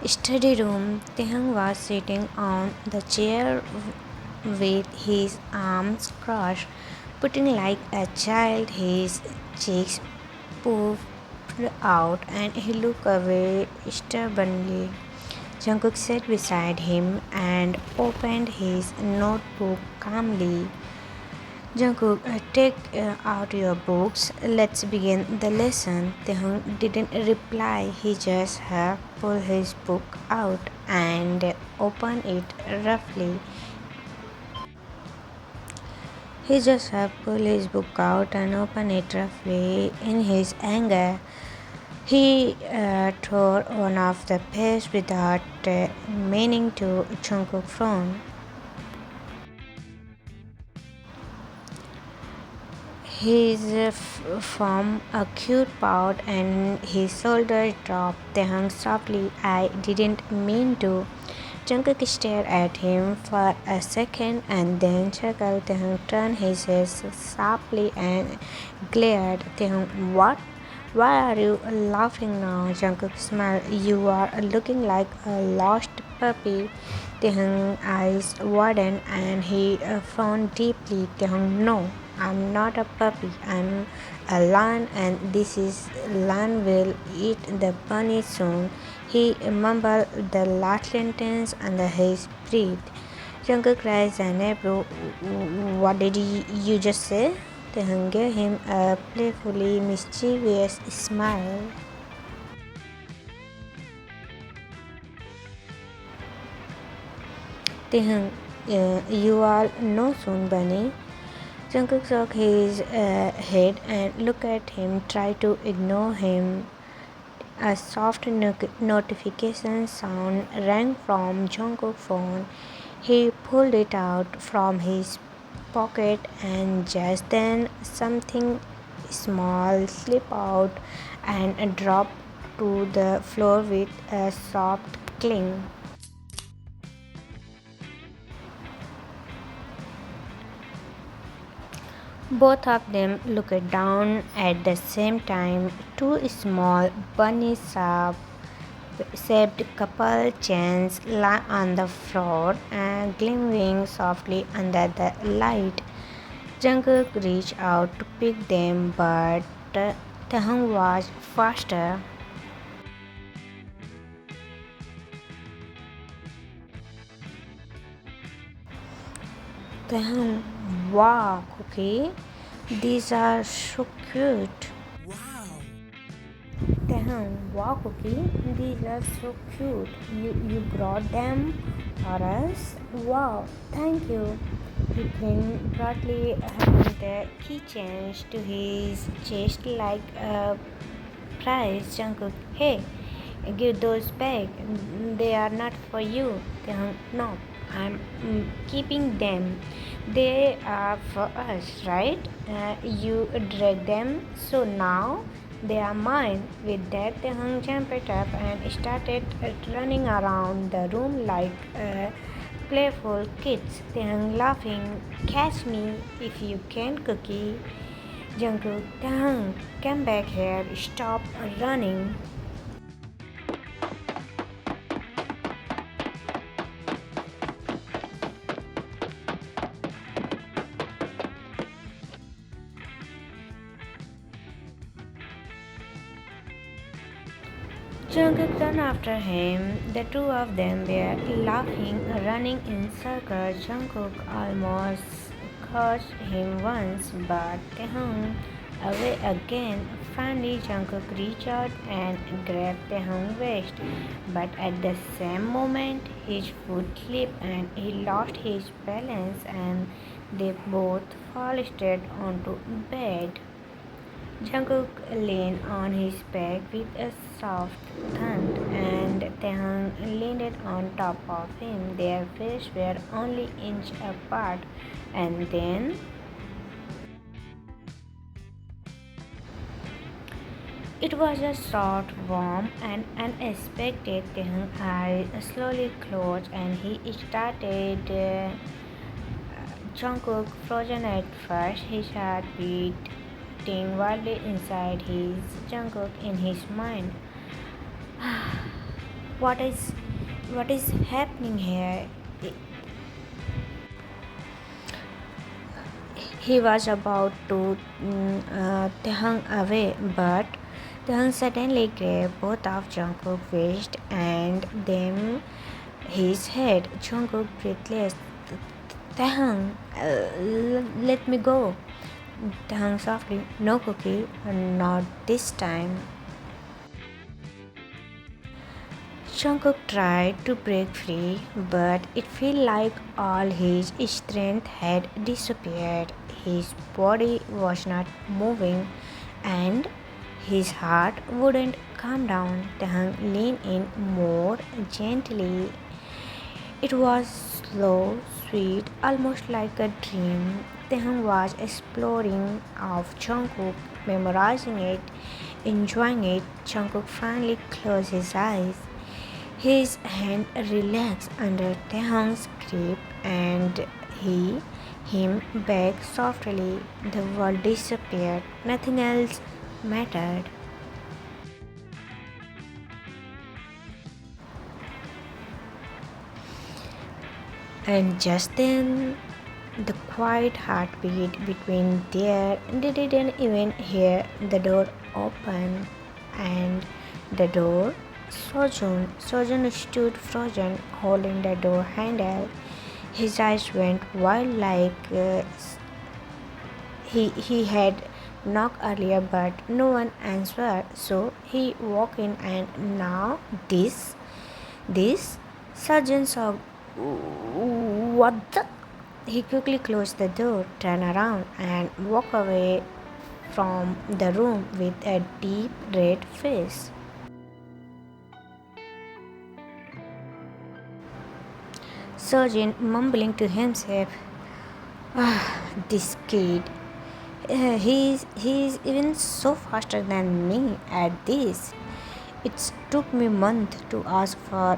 study room. Taehyung was sitting on the chair with his arms crossed, putting like a child, his cheeks puffed out, and he looked away stubbornly. Jungkook sat beside him and opened his notebook calmly. Jungkook, take out your books. Let's begin the lesson. Taehyung didn't reply. He just pulled his book out and opened it roughly. He just pulled his book out and opened it roughly. In his anger, he tore one of the pages without meaning to. Jungkook frowned. His formed a cute pout and his shoulders dropped. Taehyung softly, I didn't mean to. Jungkook stared at him for a second and then chuckled. Taehyung turned his head sharply and glared. Taehyung, what? Why are you laughing now? Jungkook smiled. You are looking like a lost puppy. Taehyung's eyes widened and he frowned deeply. Taehyung, no. I'm not a puppy, I'm a lion and this is lion will eat the bunny soon. He mumbled the last sentence under his breath. Jungkook raised an eyebrow. What did you just say? Taehyung gave him a playfully mischievous smile. Taehyung, you all know soon, bunny. Jungkook shook his head and looked at him, tried to ignore him. A soft notification sound rang from Jungkook's phone. He pulled it out from his pocket and just then something small slipped out and dropped to the floor with a soft clink. Both of them looked down at the same time. Two small bunny-shaped couple chains lay on the floor and glimmering softly under the light. Jungkook reached out to pick them, but Taehyung was faster. Taehyung, wow, Cookie, these are so cute. Taehyung, wow, Cookie, these are so cute. You brought them for us? Wow, thank you. He grinned broadly, holding the keychains to his chest like a prize. Jungkook, hey, give those back. They are not for you. Taehyung, no, I'm keeping them. They are for us, right? You drag them, so now they are mine. With that, Taehyung jumped up and started running around the room like playful kids. Taehyung laughing, catch me if you can, Cookie. Jungkook, Taehyung, come back here, stop running. Jungkook ran after him. The two of them were laughing, running in circles. Jungkook almost caught him once, but Taehyung away again. Finally, Jungkook reached out and grabbed Taehyung's waist, but at the same moment, his foot slipped and he lost his balance, and they both fell straight onto bed. Jungkook leaned on his back with a soft thud, and Taehyung leaned on top of him. Their faces were only inch apart, and then it was a short, warm, and unexpected. Taehyung's eyes slowly closed, and he started. Jungkook frozen at first, his heart beating wildly inside his Jungkook in his mind. What is what is happening here? He was about to Taehang away, but Taehang suddenly grabbed both of Jungkook's wrists and then his head. Jungkook breathless. Taehang, let me go. Taehang softly, no cookie, not this time. Jungkook tried to break free, but it felt like all his strength had disappeared. His body was not moving, and his heart wouldn't calm down. Taehang leaned in more gently. It was slow, sweet, almost like a dream. Taehang was exploring of Jungkook, memorizing it, enjoying it. Jungkook finally closed his eyes. His hand relaxed under Taehang's grip and he him back softly. The world disappeared. Nothing else mattered. And just then, the quiet heartbeat between there, they didn't even hear the door open. And the door, Sojun stood frozen, holding the door handle. His eyes went wild like he had knocked earlier, but no one answered. So he walked in, and now this surgeon saw what the. He quickly closed the door, turned around, and walked away from the room with a deep red face. Surgeon mumbling to himself, ah, this kid. He's even so faster than me at this. It took me months to ask for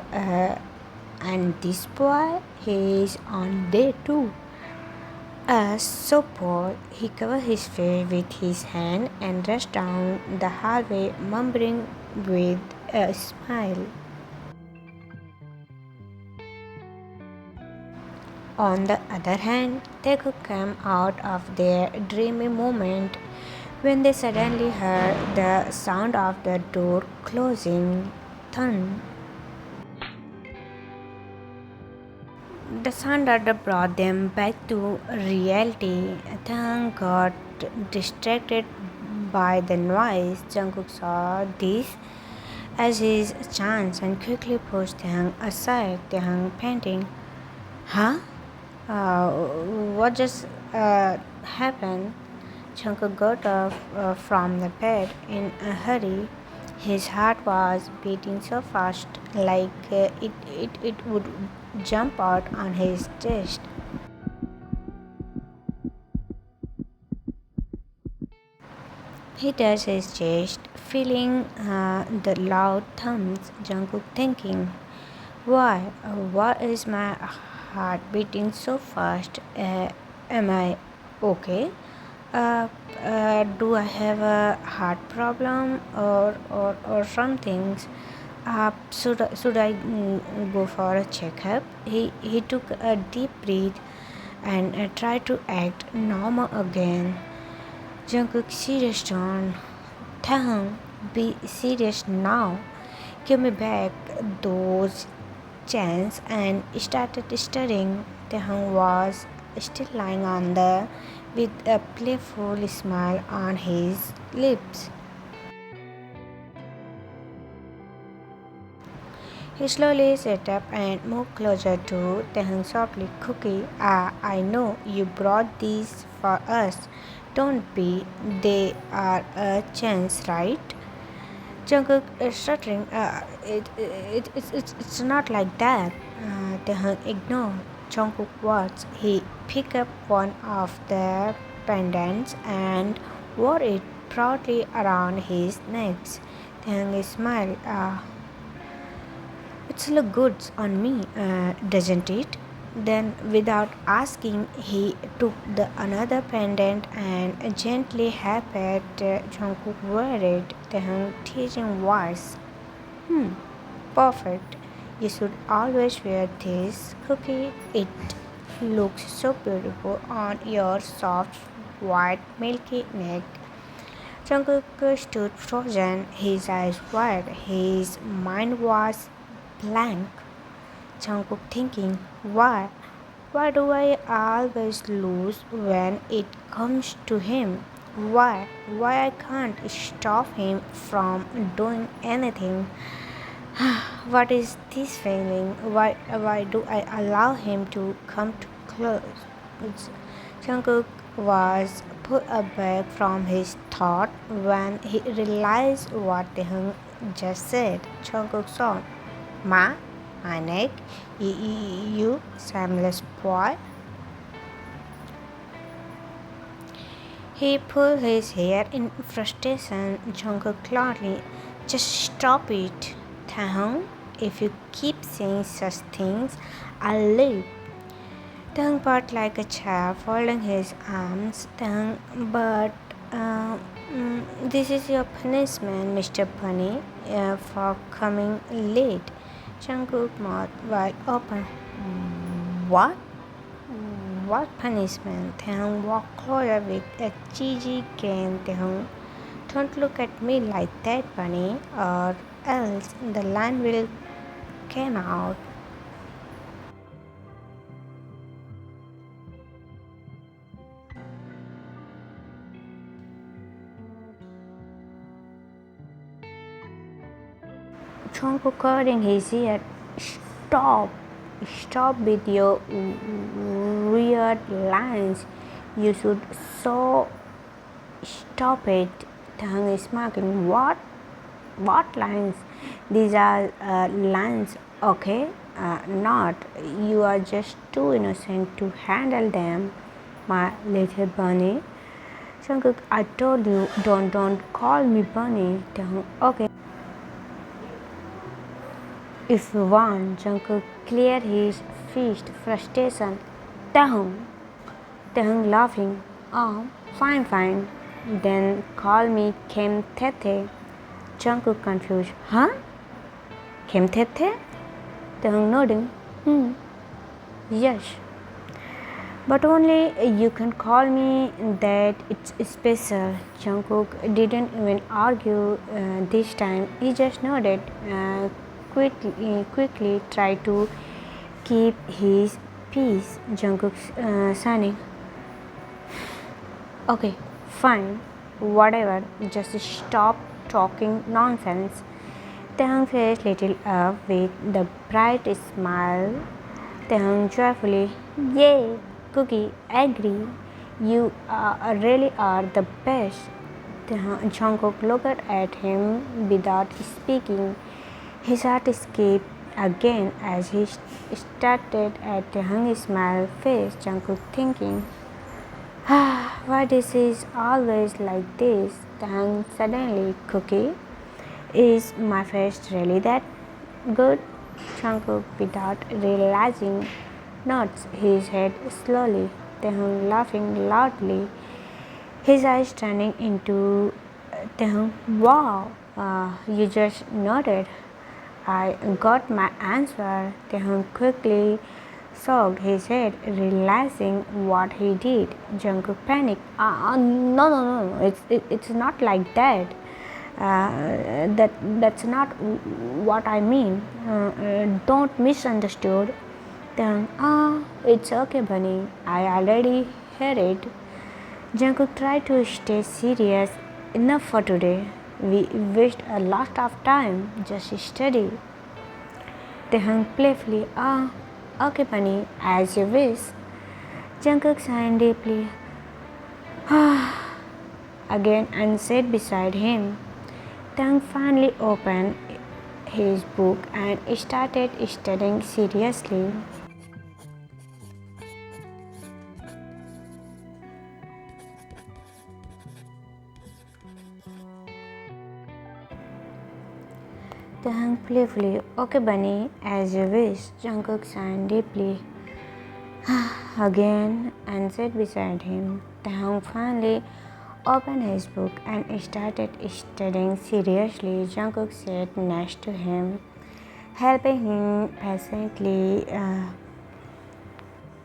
and this boy, he's on day two. So poor, he covered his face with his hand and rushed down the hallway, mumbling with a smile. On the other hand, taekook came out of their dreamy moment when they suddenly heard the sound of the door closing. Thun. The thunder brought them back to reality. Thang got distracted by the noise. Jungkook saw this as his chance and quickly pushed Thang aside. Thang panting, huh? Uh, what just happened? Jungkook got up from the bed in a hurry. His heart was beating so fast, like it would jump out on his chest. He touched his chest, feeling the loud thumps. Jungkook thinking, why? Why is my heart beating so fast? Am I okay? Uh, do I have a heart problem or something? Should I go for a checkup? He took a deep breath and tried to act normal again. Jungkook serious tone. Taehyung, be serious now. Give me back those chains and started stirring. Taehyung was still lying on the with a playful smile on his lips. He slowly sat up and moved closer to Taehyung softly. Cookie, I know you brought these for us. Don't be. They are a chance, right? Jungkook is stuttering. It's not like that. Taehyung ignored Jungkook's words. He picked up one of the pendants and wore it proudly around his neck. Taehyung smiled. It's look good on me, doesn't it? Then, without asking, he took the another pendant and gently helped Jungkook wear it. Taehyung teaching voice. Hmm. Perfect. You should always wear this cookie. It looks so beautiful on your soft, white, milky neck. Jungkook stood frozen, his eyes wide, his mind was blank. Jungkook thinking, why? Why do I always lose when it comes to him? Why? Why I can't stop him from doing anything? What is this feeling? Why do I allow him to come too close? Jungkook was put aback from his thought when he realized what Taehyung just said. Jungkook said, Ma, my neck, you shameless boy. He pulled his hair in frustration. Jungkook clearly, just stop it, Taehyung. If you keep saying such things, I'll leave. Taehyung part like a child, folding his arms. Taehyung, but this is your punishment, Mr. Bunny, for coming late. Jungkook mouth wide open. What? What punishment? Taehyung walked closer with a cheesy grin. Taehyung, don't look at me like that, Bunny, or else the line will come out. Jungkook cutting his ear. Stop! Stop with your weird lines. You should so stop it. Taehyung is smirking. What? What lines? These are lines, okay? Not. You are just too innocent to handle them, my little bunny. Jungkook, I told you, don't call me bunny. Taehyung, okay. If you want, Jungkook cleared his fist, frustration. Taehyung, Taehyung laughing. Oh, fine. Then call me Kim Tete. Jungkook confused. Huh? Kim Tete? Taehyung nodding. Yes. But only you can call me that. It's special. Jungkook didn't even argue this time. He just nodded. Quickly tried to keep his peace. Jungkook signing. Okay, fine, whatever. Just stop talking nonsense. Taehyung faced little up with the bright smile. Taehyung joyfully, yay, Cookie, agree. You really are the best. Jungkook looked at him without speaking. His heart skipped again as he started at Taehyung's smile face. Jungkook thinking, why this is always like this? Taehyung suddenly, Cookie, is my face really that good? Jungkook, without realizing, nods his head slowly. Taehyung laughing loudly, his eyes turning into Taehyung. Wow, you just nodded. I got my answer. Taehyung quickly shook his head, realizing what he did. Jungkook panicked. No. It's not like that. That's not what I mean. Don't misunderstood. Then, it's okay, Bunny. I already heard it. Jungkook tried to stay serious. Enough for today. We wasted a lot of time. Just study. Taehyung playfully, okay, Bunny, as you wish. Jungkook sighed deeply. Again and sat beside him. Taehyung finally opened his book and started studying seriously. Taehyung playfully, okay, Bunny, as you wish. Jungkook sighed deeply. Again and sat beside him. Taehyung finally opened his book and started studying seriously. Jungkook sat next to him. helping him patiently.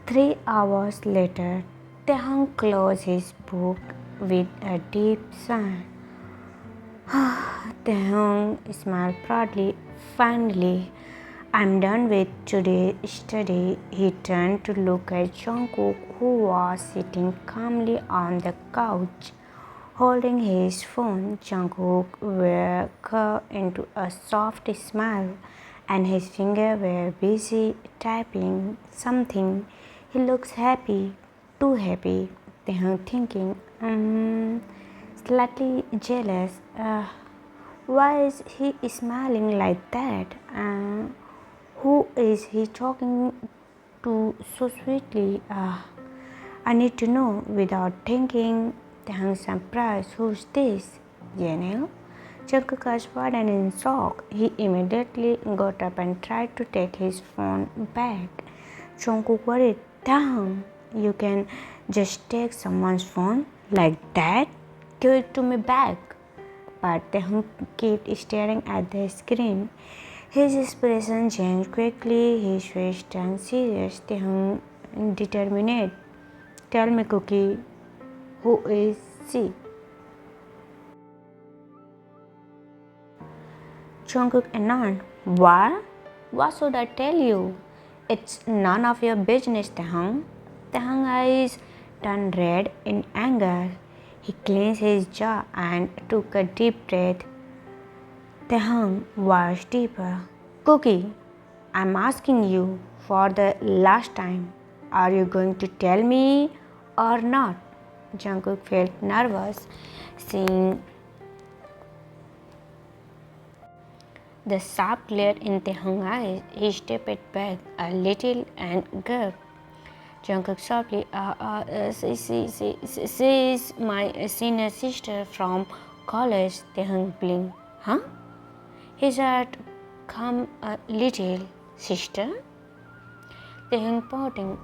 3 hours later, Taehyung closed his book with a deep sigh. Taehyung smiled proudly. Finally, I'm done with today's study. He turned to look at Jungkook, who was sitting calmly on the couch, holding his phone. Jungkook woke into a soft smile, and his fingers were busy typing something. He looks happy, too happy. Taehyung thinking, slightly jealous. Why is he smiling like that? Who is he talking to so sweetly? I need to know. Without thinking, Taehyung surprised. Who's this? Janelle? Jungkook asked pardon in shock. He immediately got up and tried to take his phone back. Jungkook worried. Taehyung, you can just take someone's phone like that? Give it to me back. But Taehyung kept staring at the screen. His expression changed quickly. His face turned serious. Taehyung determined. Tell me, Cookie, who is she? Jungkook annoyed. What? What should I tell you? It's none of your business, Taehyung. Taehyung's eyes turned red in anger. He clenched his jaw and took a deep breath. Taehyung was deeper. Cookie, I'm asking you for the last time. Are you going to tell me or not? Jungkook felt nervous, seeing the sharp glare in Taehyung's eyes. He stepped back a little and gulped. Jungkook softly, she is my senior sister from college. Taehyung blinked. Huh? His heart come a little. Sister? Taehyung pouting.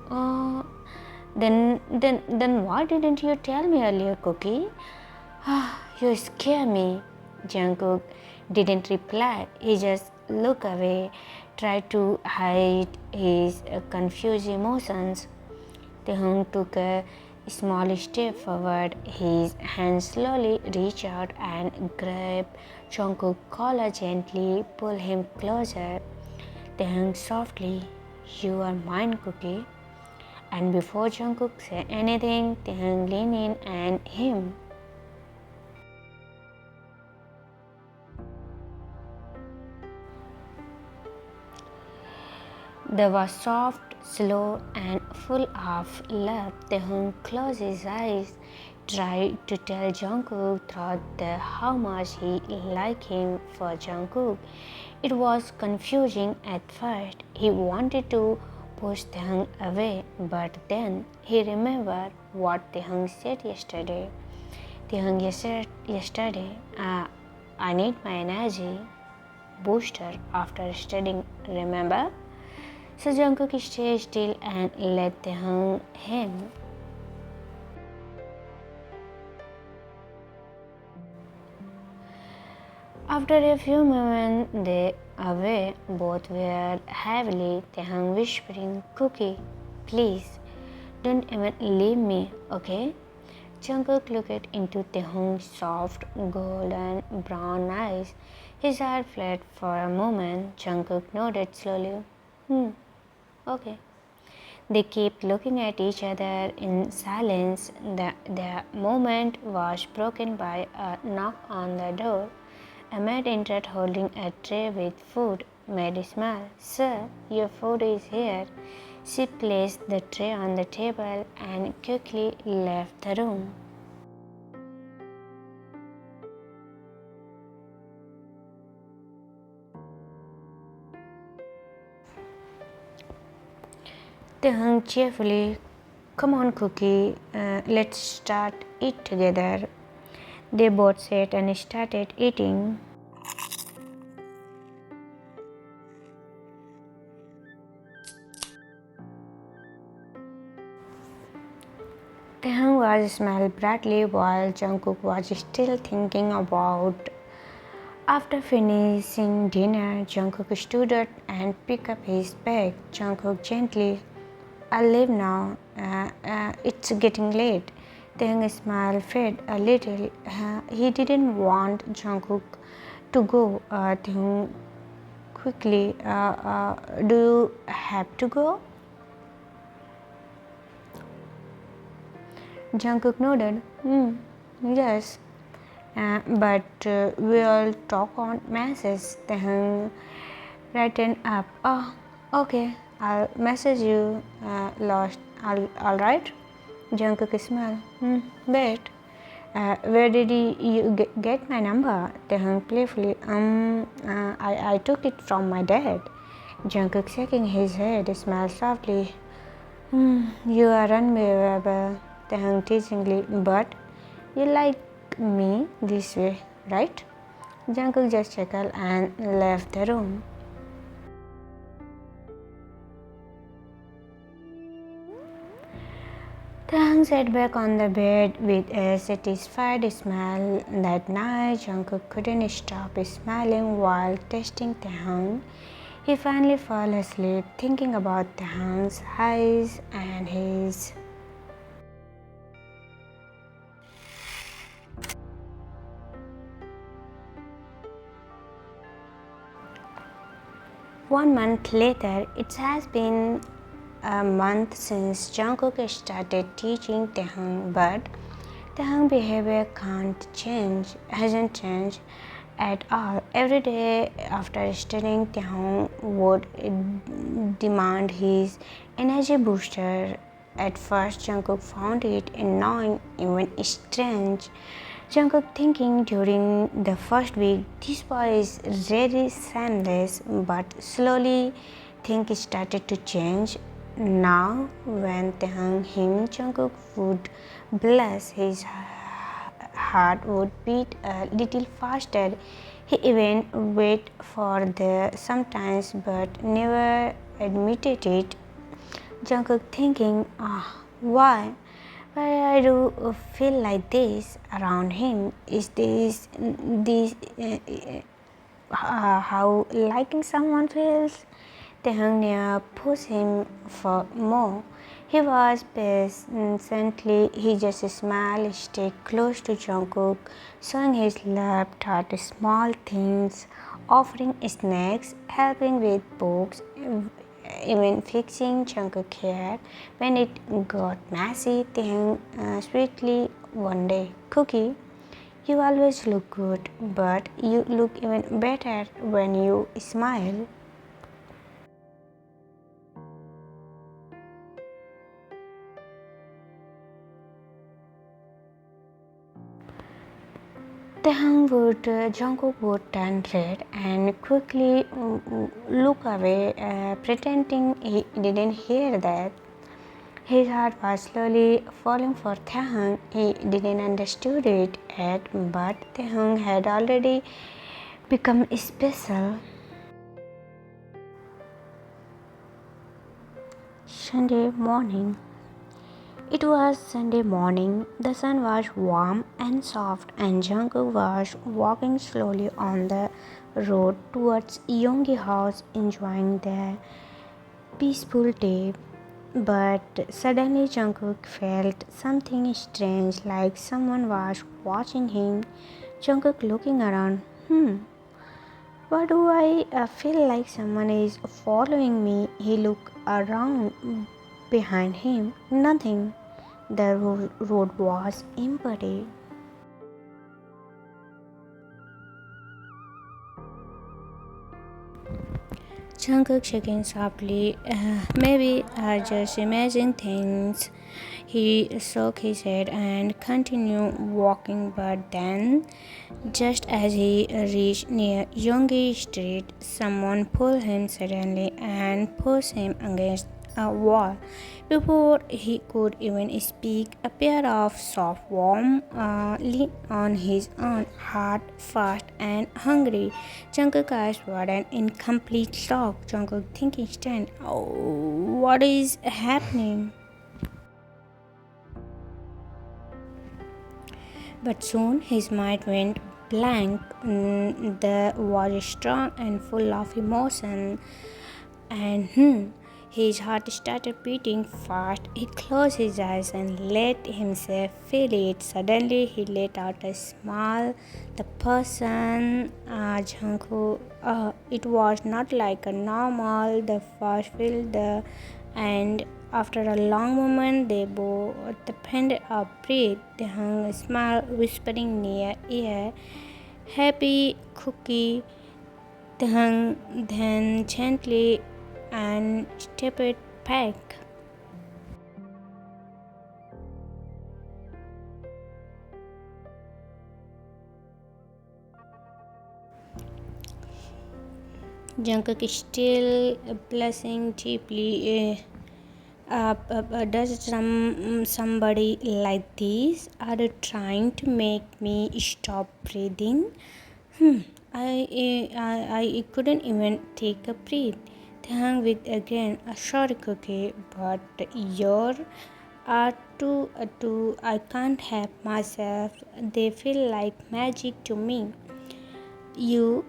Then why didn't you tell me earlier, Cookie? You scare me. Jungkook didn't reply. He just looked away, tried to hide his confused emotions. Taehyung took a small step forward. His hand slowly reached out and grabbed Jungkook's collar gently, pulled him closer. Taehyung softly, "You are mine, Cookie." And before Jungkook said anything, Taehyung leaned in and him. They were soft, slow, and full of love. Taehyung closed his eyes, tried to tell Jungkook how much he liked him. For Jungkook, it was confusing at first. He wanted to push Taehyung away, but then he remembered what Taehyung said yesterday. Taehyung said yesterday, I need my energy booster after studying, remember? So Jungkook stayed still and let Taehyung him. After a few moments they away, both were heavily. Taehyung whispering, Cookie, please, don't even leave me, okay? Jungkook looked into Taehyung's soft, golden brown eyes. His heart fled for a moment. Jungkook nodded slowly. Okay. They kept looking at each other in silence. The moment was broken by a knock on the door. A maid entered holding a tray with food. Maid smiled. Sir, your food is here. She placed the tray on the table and quickly left the room. Taehyung cheerfully, come on, Cookie, let's start eat together. They both sat and started eating. Taehyung was smiling brightly while Jungkook was still thinking about After finishing dinner, Jungkook stood up and picked up his bag. Jungkook gently, "I'll leave now. It's getting late." Taehyung smile faded a little. He didn't want Jungkook to go. Taehyung quickly, "Do you have to go?" Jungkook nodded. Yes. But we'll talk on message. Taehyung brightened up. "Oh, okay. I'll message you. Lost. All right." Jungkook smiled. Wait. Where did you get my number?" Taehyung playfully. I took it from my dad." Jungkook shaking his head smiled softly. You are unbelievable." Taehyung teasingly. "But you like me this way, right?" Jungkook just chuckled and left the room. Taehyung sat back on the bed with a satisfied smile. That night, Jungkook couldn't stop smiling while texting Taehyung. He finally fell asleep thinking about Taehyung's eyes and his. One month later, it has been a month since Jungkook started teaching Taehyung, but Taehyung's behavior hasn't changed at all. Every day after studying, Taehyung would demand his energy booster. At first, Jungkook found it annoying, even strange. Jungkook thinking during the first week, this boy is really shameless, but slowly things started to change. Now, when Taehyung him, Jungkook would bless his heart would beat a little faster. He even wait for the sometimes but never admitted it. Jungkook thinking, why? Why I do feel like this around him? Is this how liking someone feels? Taehyung never pushed him for more. He was patiently. He just smiled, stayed close to Jungkook, showing his love, taught small things, offering snacks, helping with books, even fixing Jungkook hair when it got messy. Taehyung sweetly one day, "Cookie, you always look good, but you look even better when you smile." Jungkook would turn red and quickly look away, pretending he didn't hear that. His heart was slowly falling for Taehyung. He didn't understand it yet, but Taehyung had already become special. Sunday morning. It was Sunday morning. The sun was warm and soft, and Jungkook was walking slowly on the road towards Yonggi house, enjoying the peaceful day. But suddenly, Jungkook felt something strange, like someone was watching him. Jungkook looking around. Why do I feel like someone is following me? He looked around behind him. Nothing. The road was empty. Jungkook shaking softly. Maybe I just imagine things. He shook his head and continued walking, but then, just as he reached near Yonggi Street, someone pulled him suddenly and pushed him against a wall. Before he could even speak, a pair of soft, warm leaned on his arm, hard, fast, and hungry. Jungkook's eyes widened in complete shock. Jungkook thinking, "Stand! Oh, what is happening?" But soon his mind went blank. The was strong and full of emotion, and his heart started beating fast. He closed his eyes and let himself feel it. Suddenly, he let out a smile. The person, Jungkook, it was not like a normal. The first feel the, and after a long moment, they both depended a breath. They hung a smile, whispering near ear, "Happy cookie." Then gently and stepped back. Jungkook is still blushing deeply. Does somebody like this? Are you trying to make me stop breathing? I couldn't even take a breath. They hung with again. Sorry, Cookie, but you're too. I can't help myself. They feel like magic to me. You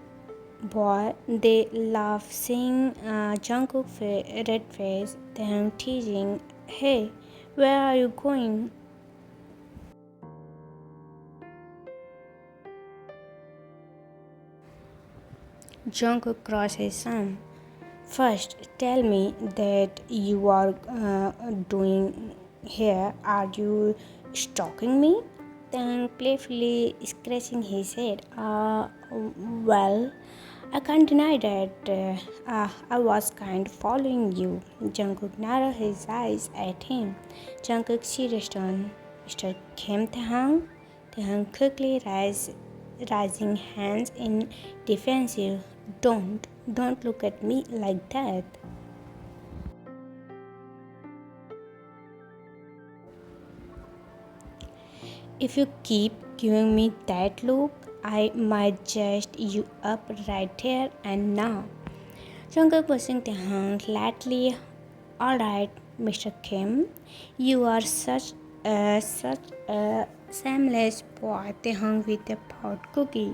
boy, they laugh, seeing Jungkook red face. Then teasing, "Hey, where are you going?" Jungkook crossed his arm. "First, tell me that you are doing here. Are you stalking me?" Then playfully scratching his head. Well, I can't deny that I was kind of following you." Jungkook narrowed his eyes at him. Jungkook serious tone. "Mr. Kim Taehang?" Taehang quickly raising hands in defensive. Don't look at me like that." "If you keep giving me that look, I might just you up right here and now." Jungkook pushing Taehang lightly. "Alright, Mr. Kim, you are such a shameless boy." Taehang with a proud cookie.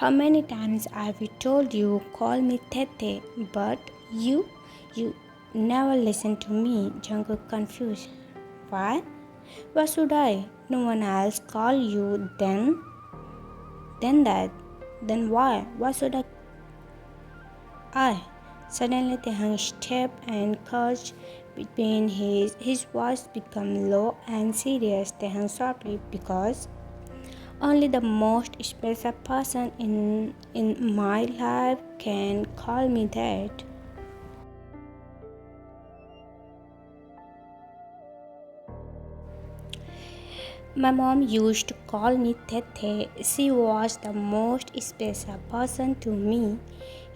"How many times have we told you call me Tete, but you never listen to me." Jungkook confused. "Why? Why should I? No one else call you then? Then that? Then why? Why should I?" Suddenly Taehang stepped and crouched between his voice became low and serious. Taehang softly, "Because only the most special person in my life can call me that." "My mom used to call me Tete. She was the most special person to me."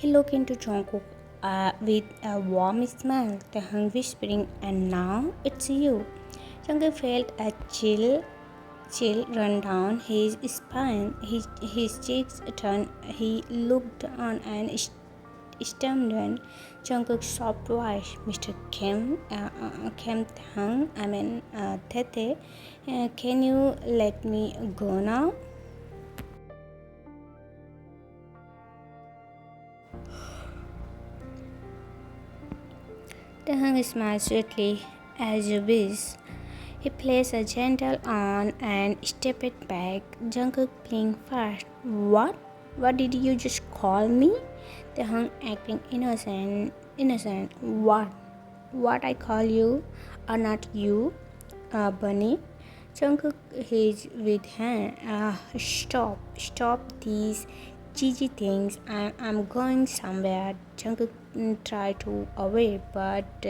He looked into Jungkook with a warm smile. Taehang whispering, "And now it's you." Jungkook felt a chill run down his spine. His cheeks turned. He looked on and stammered. Jungkook's soft voice, "Mr. Kim Taehang, Tete, can you let me go now?" Taehang smiled sweetly. "As you wish." He placed a gentle on and stepped back. Jungkook blinked fast. "What? What did you just call me?" Taehang acting innocent. Innocent. What? What I call you? Or not you, Bunny? Jungkook his with hand. Stop these cheesy things. I'm going somewhere." Jungkook tried to away, but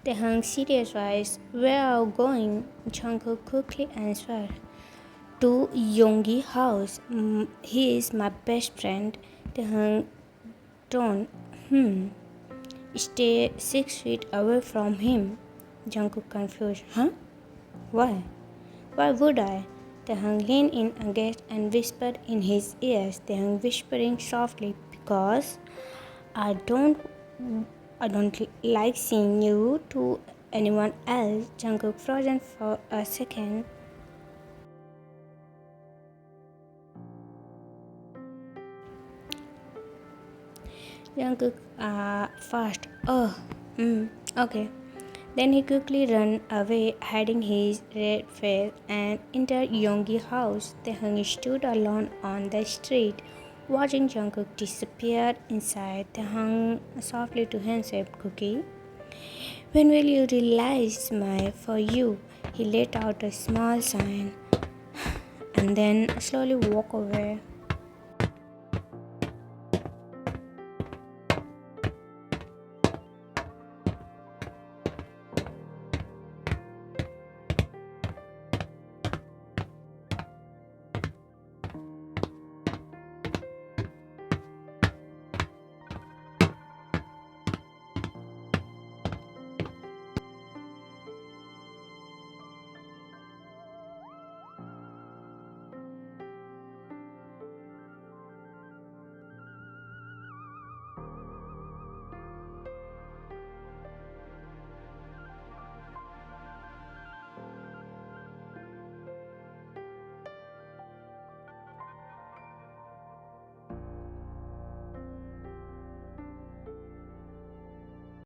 Taehang serious voice. "Where are you going?" Jungkook quickly answered. "To Yonggi house. He is my best friend." Taehang tone. Stay 6 feet away from him." Jungkook confused. "Huh? Why? Why would I?" Taehang leaned in against and whispered in his ears. Taehang whispering softly, "Because I don't I don't like seeing you to anyone else. Jungkook frozen for a second. Jungkook fast. Oh, okay. Then he quickly ran away, hiding his red face, and entered Yonggi's house. Taehyung stood alone on the street, watching Jungkook disappear inside. Taehyung softly to himself, "Cookie, when will you realize my for you?" He let out a small sign and then slowly walked away.